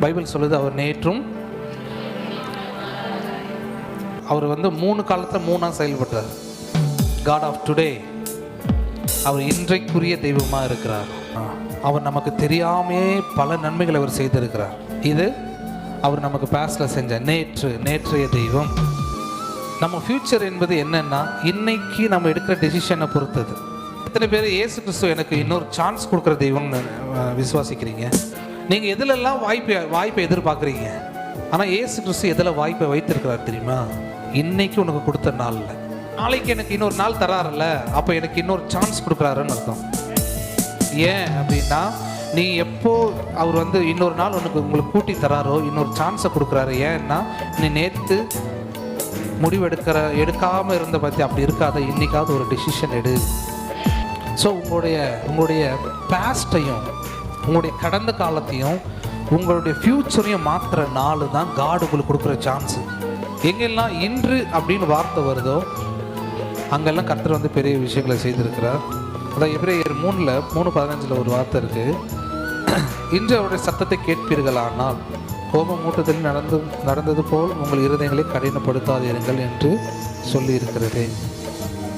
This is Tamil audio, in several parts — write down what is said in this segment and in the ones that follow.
பைபிள் சொல்லுது அவர் நேற்றும், அவர் 3 காலத்தில் 3ஆக செயல்பட்டார். காட் ஆஃப் டுடே, அவர் இன்றைக்குரிய தெய்வமாக இருக்கிறார். அவர் நமக்கு தெரியாமே பல நன்மைகளை அவர் செய்திருக்கிறார். இது அவர் நமக்கு பாஸ்டில் செஞ்ச நேற்றைய தெய்வம். நம்ம ஃப்யூச்சர் என்பது என்னன்னா, இன்னைக்கு நம்ம எடுக்கிற டெசிஷனை பொறுத்தது. எத்தனை பேர் இயேசு கிறிஸ்து எனக்கு இன்னொரு சான்ஸ் கொடுக்குற தெய்வம்னு விசுவாசிக்கிறீங்க? நீங்கள் எதிலெல்லாம் வாய்ப்பை எதிர்பார்க்குறீங்க. ஆனால் இயேசு கிறிஸ்து எதில் வாய்ப்பை வைத்திருக்கிறார் தெரியுமா? இன்னைக்கு உனக்கு கொடுத்த நாளில். நாளைக்கு எனக்கு இன்னொரு நாள் தராருல்ல, அப்போ எனக்கு இன்னொரு சான்ஸ் கொடுக்குறாருன்னு அர்த்தம். ஏன் அப்படின்னா, நீ எப்போ அவர் இன்னொரு நாள் உங்களுக்கு கூட்டி தராரோ, இன்னொரு சான்ஸை கொடுக்குறாரு. ஏன்னா நீ நேற்று எடுக்காமல் இருந்த பற்றி அப்படி இருக்காத, இன்னைக்காவது ஒரு டிசிஷன் எடு. ஸோ உங்களுடைய பாஸ்ட்டையும் உங்களுடைய கடந்த காலத்தையும் உங்களுடைய ஃப்யூச்சரையும் மாற்றுற நாள் தான் காட் உங்களுக்கு கொடுக்குற சான்ஸு. எங்கெல்லாம் இன்று அப்படின்னு வார்த்தை வருதோ அங்கெல்லாம் கர்த்தர் பெரிய விஷயங்களை செய்திருக்கிறார். அதான் எபிரேயர் 3:15 ஒரு வார்த்தை இருக்குது. இன்று அவருடைய சத்தத்தை கேட்பீர்களானால் கோப மூட்டத்தில் நடந்தது போல் உங்கள் இருதயங்களை கடினப்படுத்தாதீர்கள் என்று சொல்லி இருக்கிறது.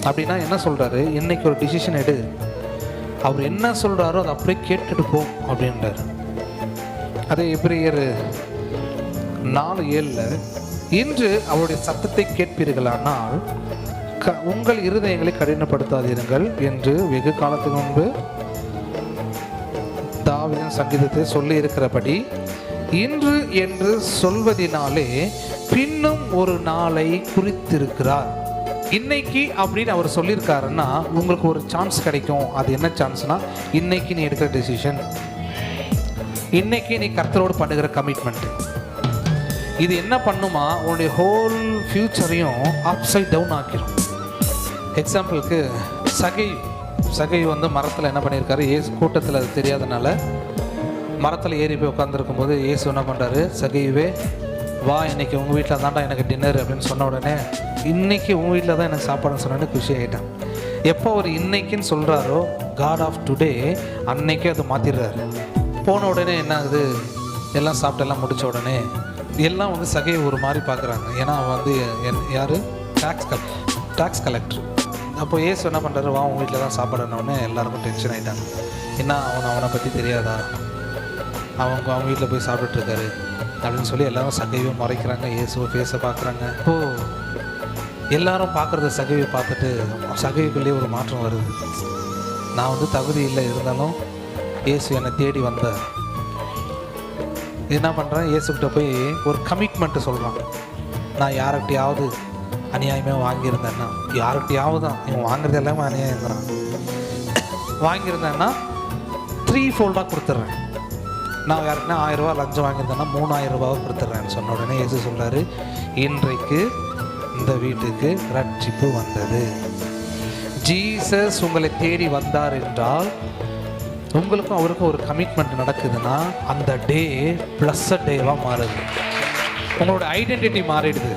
அப்படின்னா என்ன சொல்கிறாரு? இன்னைக்கு ஒரு டிசிஷன் எடு. அவர் என்ன சொல்கிறாரோ அதை அப்படியே கேட்டுட்டு போ அப்படின்றார். அதே எபிரேயர் 4:7 இன்று அவருடைய சத்தத்தை கேட்பீர்களானால் உங்கள் இருதயங்களை கடினப்படுத்தாதீர்கள் என்று வெகு காலத்துக்கு முன்பு தாவீதின் சங்கீதத்தை சொல்லி இருக்கிறபடி இன்று என்று சொல்வதினாலே பின்னும் ஒரு நாளை குறித்திருக்கிறார். இன்னைக்கு அப்படின்னு அவர் சொல்லியிருக்காருன்னா உங்களுக்கு ஒரு சான்ஸ் கிடைக்கும். அது என்ன சான்ஸ்னா, இன்னைக்கு நீ எடுக்கிற டெசிஷன், இன்னைக்கு நீ கர்த்தரோடு பண்ணுகிற கமிட்மெண்ட். இது என்ன பண்ணுமா, உன்னுடைய ஹோல் ஃப்யூச்சரையும் அப்சைட் டவுன் ஆக்கிடும். எக்ஸாம்பிளுக்கு சகை மரத்தில் என்ன பண்ணியிருக்காரு, ஏசு கூட்டத்தில் அது தெரியாதனால மரத்தில் ஏறி போய் உட்காந்துருக்கும் போது ஏசு என்ன பண்ணுறாரு, சகைவே வா, இன்னைக்கு உங்கள் வீட்டில் தான்டா எனக்கு டின்னர் அப்படின்னு சொன்ன உடனே, இன்னைக்கு உங்கள் வீட்டில் தான் எனக்கு சாப்பாடுன்னு சொன்னோன்னே குஷி ஆகிட்டான். எப்போ அவர் இன்னைக்குன்னு சொல்கிறாரோ, காட் ஆஃப் டுடே, அன்னைக்கே அதை மாற்றிடுறாரு. போன உடனே என்ன ஆகுது, எல்லாம் சாப்பிட்டு எல்லாம் முடித்த உடனே எல்லாம் சகையை ஒரு மாதிரி பார்க்குறாங்க. ஏன்னா அவன் யார், டாக்ஸ் கலெக்டர். அப்போ ஏசு என்ன பண்ணுறாரு, வா உங்கள் வீட்டில் தான் சாப்பாடுனோடனே எல்லாருக்கும் டென்ஷன் ஆகிட்டாங்க. என்ன அவனை பற்றி தெரியாதா, அவங்க வீட்டில் போய் சாப்பிட்டுருக்காரு அப்படின்னு சொல்லி எல்லாரும் சகைவை முறைக்கிறாங்க. இயேசுவை ஃபேஸை பார்க்குறாங்க. இப்போது எல்லாரும் பார்க்குறத சகைவை பார்த்துட்டு சகைவுக்குள்ளேயே ஒரு மாற்றம் வருது. நான் தகுதி இல்லை, இருந்தாலும் இயேசு என்னை தேடி வந்தார். என்ன பண்ணுறேன், இயேசுக்கிட்ட போய் ஒரு கமிட்மெண்ட்டு சொல்கிறான். நான் யார்கிட்டையாவது அநியாயமாக வாங்கியிருந்தேன்னா, யார்கிட்டையாவது தான் இவன் வாங்குறது எல்லாமே அநியாயம் தான், வாங்கியிருந்தேன்னா 3 ஃபோல்டாக கொடுத்துட்றேன். நான் யாருக்குன்னா 1000 ரூபா லஞ்சம் வாங்கியிருந்தேன்னா 3000 ரூபாவை கொடுத்துட்றேன்னு சொன்ன உடனே இயேசு சொல்கிறாரு, இன்றைக்கு இந்த வீட்டுக்கு ரட்சிப்பு வந்தது. ஜீசஸ் உங்களை தேடி வந்தார் என்றால் உங்களுக்கும் அவருக்கும் ஒரு கமிட்மெண்ட் நடக்குதுன்னா அந்த டே பிளஸ்ஸட் டேவாக மாறுது. உங்களோட ஐடென்டிட்டி மாறிடுது.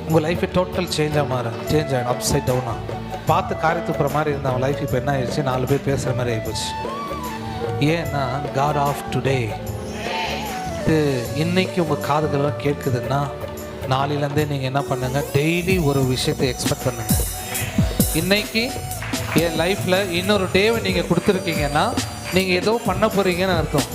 உங்கள் லைஃபை டோட்டல் சேஞ்ச் ஆகிடும், அப்சைட் டவுனாக. பார்த்து காரியத்துப்புற மாதிரி இருந்த அவன் லைஃப் இப்போ என்ன ஆயிடுச்சு, 4 பேர் பேசுகிற மாதிரி ஆகிப்போச்சு. ஏன்னா காட் ஆஃப் டுடே, இது இன்னைக்கு உங்கள் காதுகளெல்லாம் கேட்குதுன்னா நாளையிலேருந்தே நீங்கள் என்ன பண்ணுங்கள், டெய்லி ஒரு விஷயத்தை எக்ஸ்பெக்ட் பண்ணுங்கள். இன்னைக்கு என் லைஃப்பில் இன்னொரு டேவை நீங்கள் கொடுத்துருக்கீங்கன்னா நீங்கள் ஏதோ பண்ண போகிறீங்கன்னு அர்த்தம்.